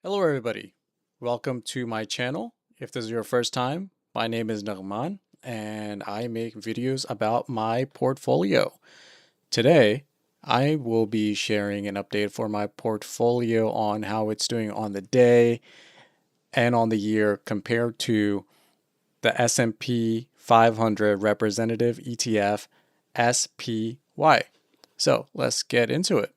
Hello everybody, welcome to my channel. If this is your first time, my name is Nagman and I make videos about my portfolio. Today, I will be sharing an update for my portfolio on how it's doing on the day and on the year compared to the S&P 500 representative ETF SPY. So let's get into it.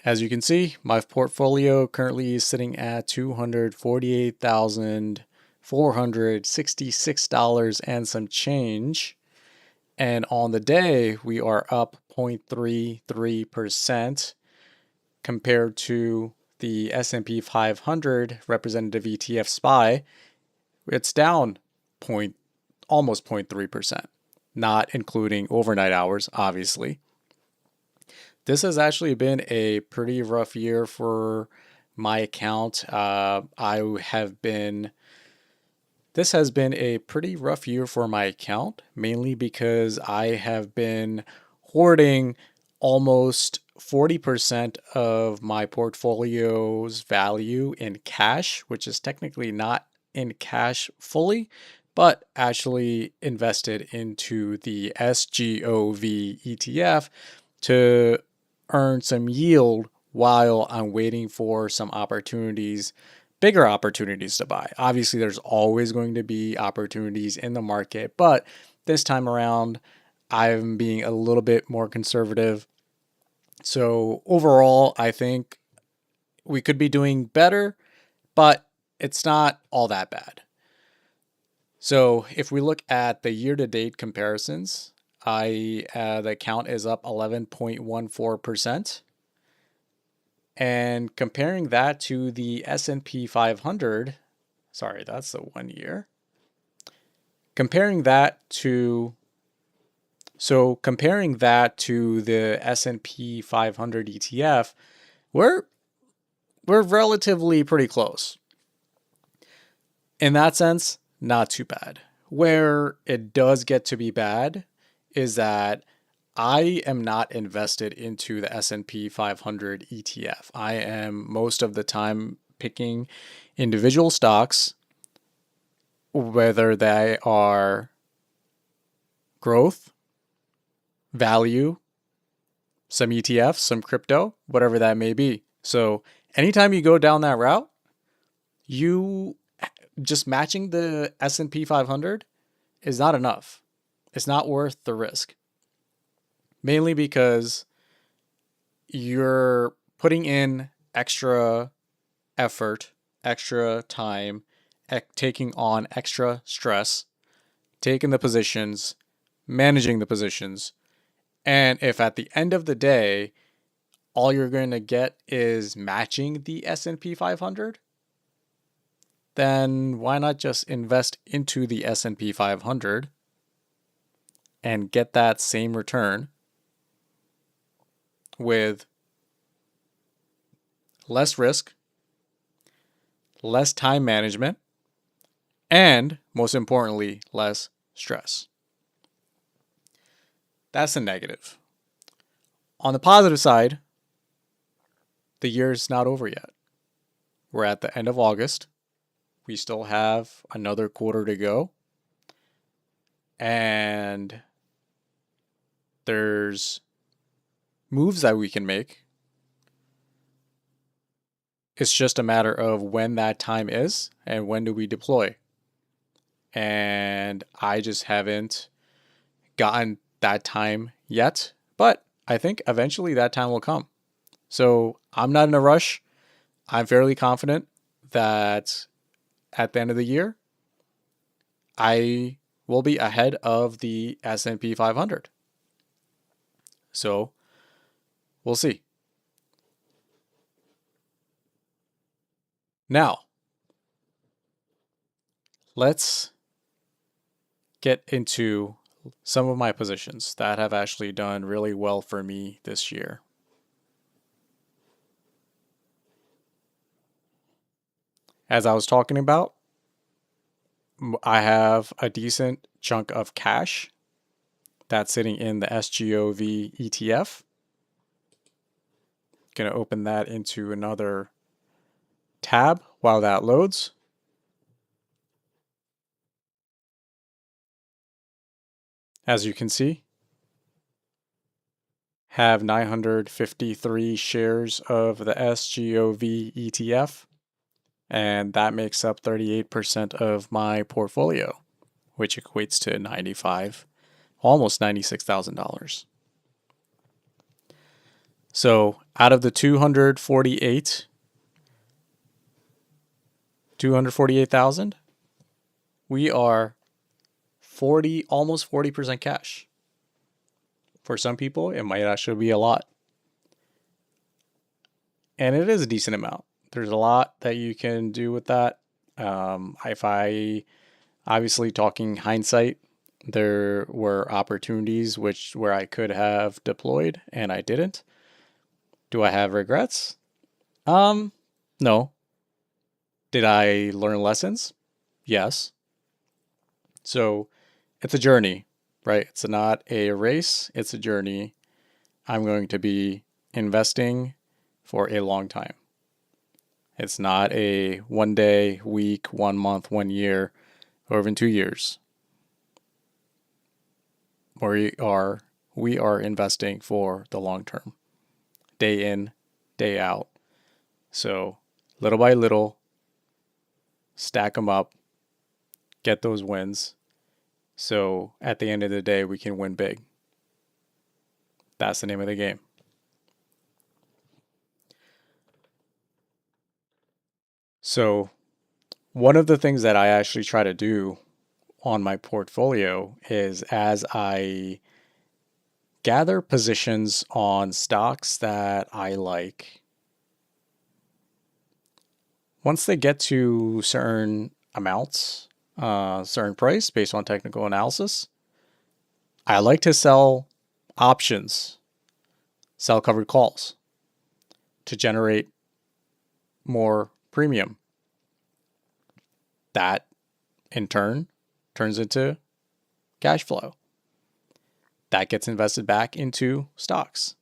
As you can see, my portfolio currently is sitting at $248,466 and some change. And on the day, we are up 0.33% compared to the S&P 500 representative ETF SPY. It's down almost 0.3%, not including overnight hours, obviously. This has actually been a pretty rough year for my account. This has been a pretty rough year for my account, mainly because I have been hoarding almost 40% of my portfolio's value in cash, which is technically not in cash fully, but actually invested into the SGOV ETF to earn some yield while I'm waiting for some opportunities, bigger opportunities to buy. Obviously, there's always going to be opportunities in the market, but this time around, I'm being a little bit more conservative. So overall, I think we could be doing better, but it's not all that bad. So if we look at the year-to-date comparisons, the account is up 11.14%. And comparing that to the S&P 500, sorry, that's the 1 year. Comparing that to the S&P 500 ETF, we're relatively pretty close. In that sense, not too bad. Where it does get to be bad is that I am not invested into the S&P 500 ETF. I am most of the time picking individual stocks, whether they are growth, value, some ETFs, some crypto, whatever that may be. So anytime you go down that route, you just matching the S&P 500 is not enough. It's not worth the risk. Mainly because you're putting in extra effort, extra time, taking on extra stress, taking the positions, managing the positions. And if at the end of the day, all you're going to get is matching the S&P 500, then why not just invest into the S&P 500 and get that same return with less risk, less time management, and most importantly, less stress. That's the negative. On the positive side, the year's not over yet. We're at the end of August. We still have another quarter to go. And there's moves that we can make. It's just a matter of when that time is and when do we deploy. And I just haven't gotten that time yet, but I think eventually that time will come. So I'm not in a rush. I'm fairly confident that at the end of the year, I will be ahead of the S&P 500. So we'll see. Now, let's get into some of my positions that have actually done really well for me this year. As I was talking about, I have a decent chunk of cash that's sitting in the SGOV ETF. Going to open that into another tab while that loads. As you can see, have 953 shares of the SGOV ETF, and that makes up 38% of my portfolio, which equates to almost $96,000. So out of the 248,000, we are almost 40% cash. For some people, it might actually be a lot. And it is a decent amount. There's a lot that you can do with that. If I, obviously talking hindsight, there were opportunities where I could have deployed and I didn't. Do I have regrets? No. Did I learn lessons? Yes. So it's a journey, right? It's not a race, it's a journey. I'm going to be investing for a long time. It's not a 1 day, week, 1 month, 1 year, or even 2 years. We are investing for the long term, day in, day out. So little by little, stack them up, get those wins. So at the end of the day, we can win big. That's the name of the game. So one of the things that I actually try to do on my portfolio is, as I gather positions on stocks that I like, once they get to certain amounts, certain price based on technical analysis, I like to sell options, sell covered calls to generate more premium. That in turn turns into cash flow. That gets invested back into stocks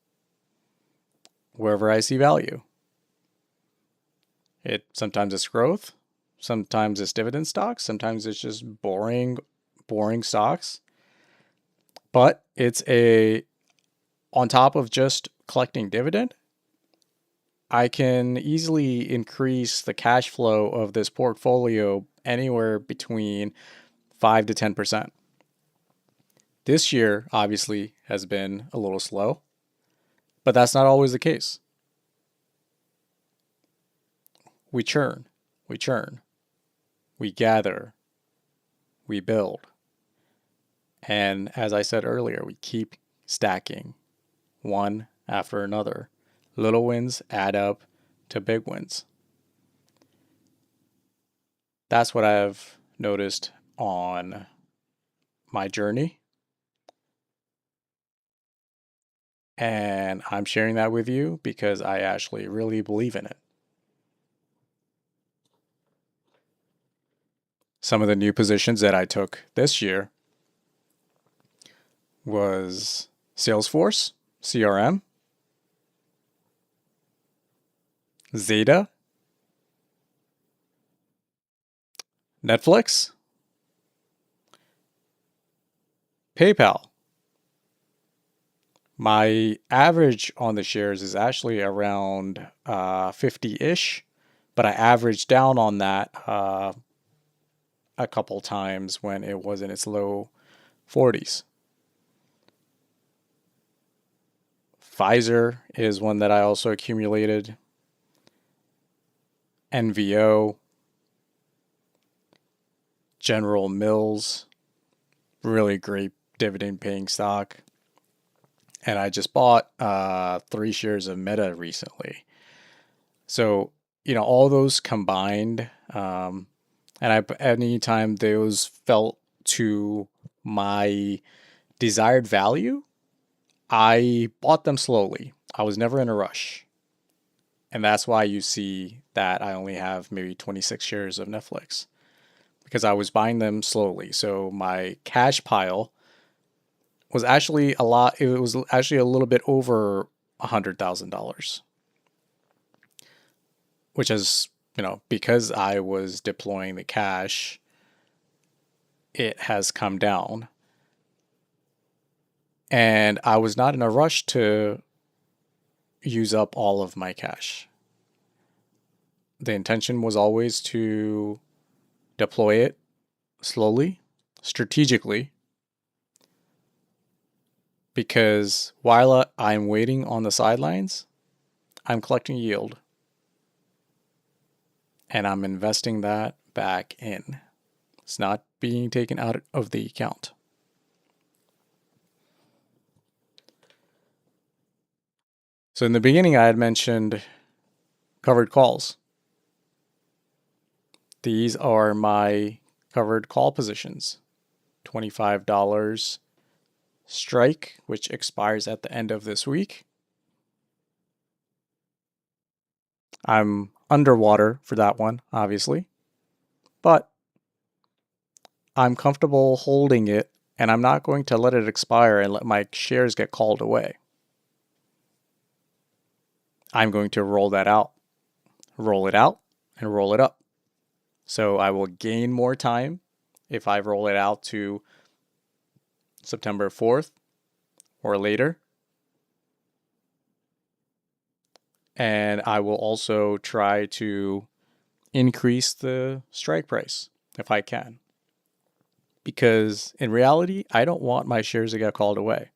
wherever I see value. Sometimes it's growth, sometimes it's dividend stocks, sometimes it's just boring stocks. But it's on top of just collecting dividend, I can easily increase the cash flow of this portfolio anywhere between 5 to 10%. This year, obviously, has been a little slow, but that's not always the case. We churn, we gather, we build. And as I said earlier, we keep stacking one after another. Little wins add up to big wins. That's what I've noticed on my journey. And I'm sharing that with you because I actually really believe in it. Some of the new positions that I took this year was Salesforce, CRM, Zeta, Netflix, PayPal. My average on the shares is actually around 50-ish, but I averaged down on that a couple times when it was in its low 40s. Pfizer is one that I also accumulated. NVO, General Mills, really great dividend paying stock. And I just bought 3 shares of Meta recently. So, all those combined, anytime those felt to my desired value, I bought them slowly. I was never in a rush. And that's why you see that I only have maybe 26 shares of Netflix, because I was buying them slowly. So my cash pile was actually a lot. It was actually a little bit over $100,000, which has because I was deploying the cash, it has come down. And I was not in a rush to use up all of my cash. The intention was always to deploy it slowly, strategically, because while I'm waiting on the sidelines, I'm collecting yield and I'm investing that back in. It's not being taken out of the account. So in the beginning, I had mentioned covered calls. These are my covered call positions. $25 strike, which expires at the end of this week. I'm underwater for that one, obviously, but I'm comfortable holding it and I'm not going to let it expire and let my shares get called away. I'm going to roll that out, roll it out, and roll it up. So I will gain more time if I roll it out to September 4th or later. And I will also try to increase the strike price if I can. Because in reality, I don't want my shares to get called away.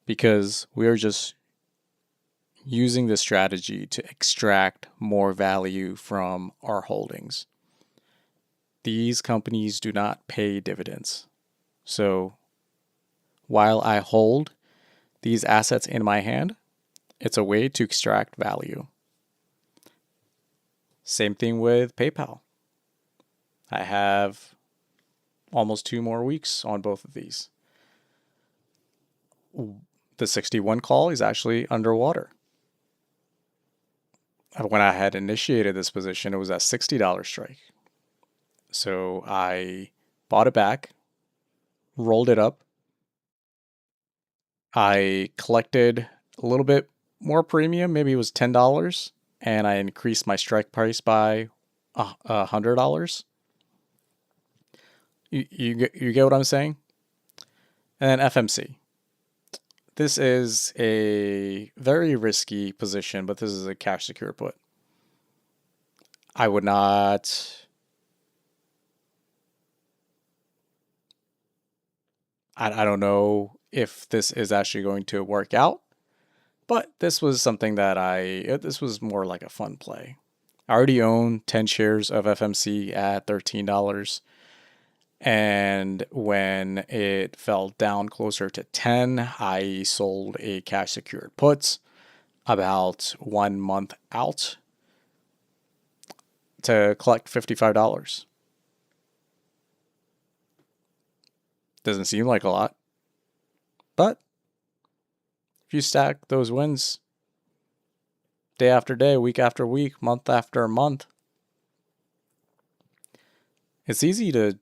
Because we're just using this strategy to extract more value from our holdings. These companies do not pay dividends. So while I hold these assets in my hand, it's a way to extract value. Same thing with PayPal. I have almost 2 more weeks on both of these. The 61 call is actually underwater. When I had initiated this position, it was at $60 strike. So I bought it back, rolled it up. I collected a little bit more premium, maybe it was $10, and I increased my strike price by $100. You get what I'm saying? And then FMC. This is a very risky position, but this is a cash secure put. I would not. I don't know if this is actually going to work out, but this was something that this was more like a fun play. I already own 10 shares of FMC at $13. And when it fell down closer to 10, I sold a cash secured puts about 1 month out to collect $55. Doesn't seem like a lot, but if you stack those wins day after day, week after week, month after month, it's easy to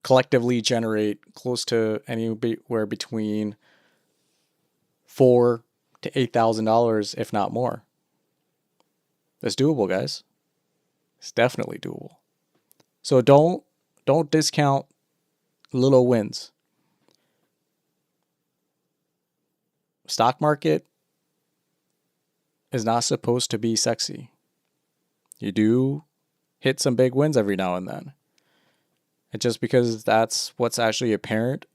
collectively generate close to anywhere between $4,000 to $8,000, if not more. It's doable, guys. It's definitely doable. So don't discount little wins. Stock market is not supposed to be sexy. You do hit some big wins every now and then. And just because that's what's actually apparent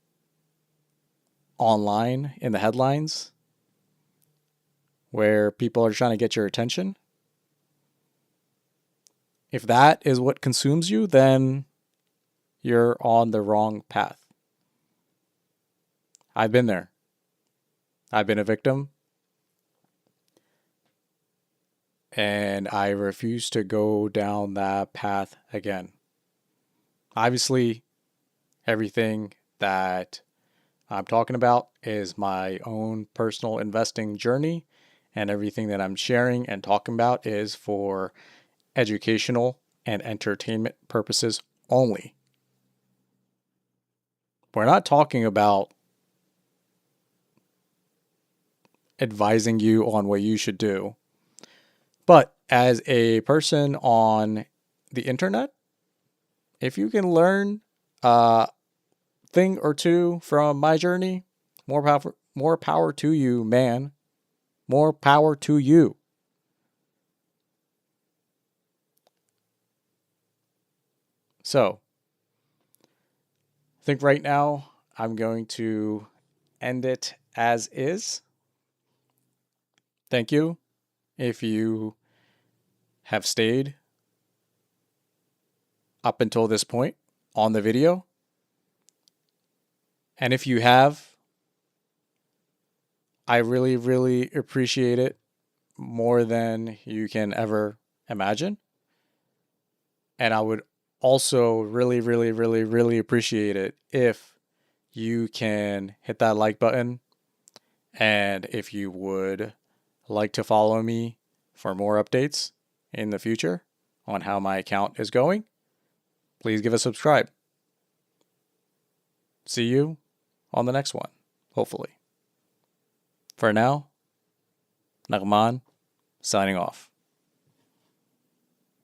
online in the headlines where people are trying to get your attention, if that is what consumes you, then you're on the wrong path. I've been there. I've been a victim. And I refuse to go down that path again. Obviously, everything that I'm talking about is my own personal investing journey, and everything that I'm sharing and talking about is for educational and entertainment purposes only. We're not talking about advising you on what you should do. But as a person on the internet, if you can learn a thing or two from my journey, more power to you, man. More power to you. So, I think right now I'm going to end it as is. Thank you if you have stayed up until this point on the video. And if you have, I really, really appreciate it more than you can ever imagine. And I would also really, really, really, really appreciate it if you can hit that like button. And if you would like to follow me for more updates in the future on how my account is going, please give a subscribe. See you on the next one, hopefully. For now, Nagman, signing off.